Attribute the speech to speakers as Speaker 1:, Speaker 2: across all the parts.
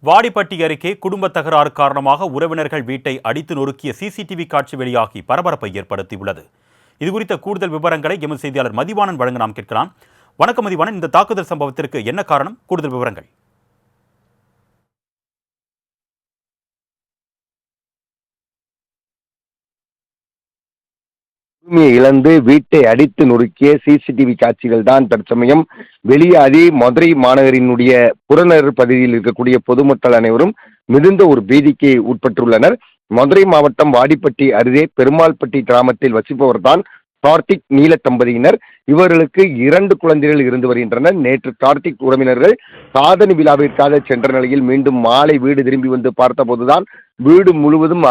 Speaker 1: வாடிப்பட்டி அருகே குடும்ப தகராறு காரணமாக உறவினர்கள் வீட்டை அடித்து நொறுக்கிய சிசிடிவி காட்சி வெளியாகி பரபரப்பை ஏற்படுத்தியுள்ளது. இதுகுறித்த கூடுதல் விவரங்களை எமது செய்தியாளர் மதிவாணன் வழங்க நாம் கேட்கலாம். வணக்கம் மதிவாணன், இந்த தாக்குதல் சம்பவத்திற்கு என்ன காரணம்? கூடுதல் விவரங்கள்.
Speaker 2: உரிமையை இழந்து வீட்டை அடித்து நொறுக்கிய சிசிடிவி காட்சிகள் தான் தற்சமயம் வெளியாகி மதுரை மாநகரினுடைய புறநகர் பகுதியில் இருக்கக்கூடிய பொதுமக்கள் அனைவரும் மிகுந்த ஒரு பீதிக்கு உட்பட்டுள்ளனர். மதுரை மாவட்டம் வாடிப்பட்டி அருகே பெருமாள்பட்டி கிராமத்தில் வசிப்பவர் தான் கார்த்திக் நீல தம்பதியினர். இவர்களுக்கு 2 குழந்தைகள் இருந்து வருகின்றனர். நேற்று கார்த்திக் உறவினர்கள் சாதனை விழாவிற்காக சென்ற நிலையில் மீண்டும் மாலை வீடு திரும்பி வந்து பார்த்தபோதுதான் வீடு முழுவதும்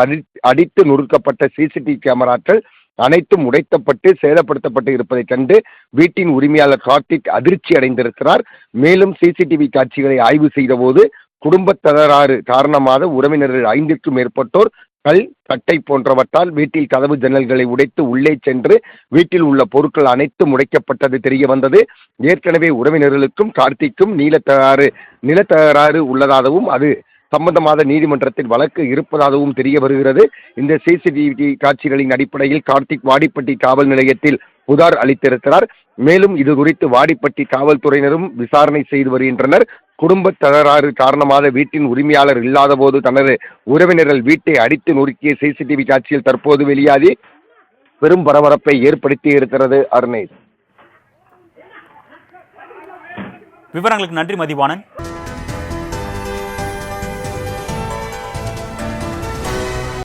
Speaker 2: அடித்து நொறுக்கப்பட்ட சிசிடிவி கேமராக்கள் அனைத்தும் உடைத்தப்பட்டு சேதப்படுத்தப்பட்டு இருப்பதை கண்டு வீட்டின் உரிமையாளர் கார்த்திக் அதிர்ச்சி அடைந்திருக்கிறார். மேலும் சிசிடிவி காட்சிகளை ஆய்வு செய்த போது குடும்ப தகராறு காரணமாக உறவினர்கள் 5க்கும் மேற்பட்டோர் கல் கட்டை போன்றவற்றால் வீட்டில் கதவு ஜன்னல்களை உடைத்து உள்ளே சென்று வீட்டில் உள்ள பொருட்கள் அனைத்தும் உடைக்கப்பட்டது தெரிய வந்தது. ஏற்கனவே உறவினர்களுக்கும் கார்த்திக்கும் நிலத்தகராறு உள்ளதாகவும் அது சம்பந்தமாக நீதிமன்றத்தில் வழக்கு இருப்பதாகவும் தெரிய வருகிறது. இந்த சிசிடிவி காட்சிகளின் அடிப்படையில் கார்த்திக் வாடிப்பட்டி காவல் நிலையத்தில் புகார் அளித்திருக்கிறார். மேலும் இது குறித்து வாடிப்பட்டி காவல்துறையினரும் விசாரணை செய்து வருகின்றனர். குடும்ப தகராறு காரணமாக வீட்டின் உரிமையாளர் இல்லாத போது தனது உறவினர்கள் வீட்டை அடித்து நொறுக்கிய சிசிடிவி காட்சியில் தற்போது வெளியாகி பெரும் பரபரப்பை ஏற்படுத்தி இருக்கிறது. அருணேஷ்,
Speaker 1: விவரங்களுக்கு நன்றி மதிவாணன்.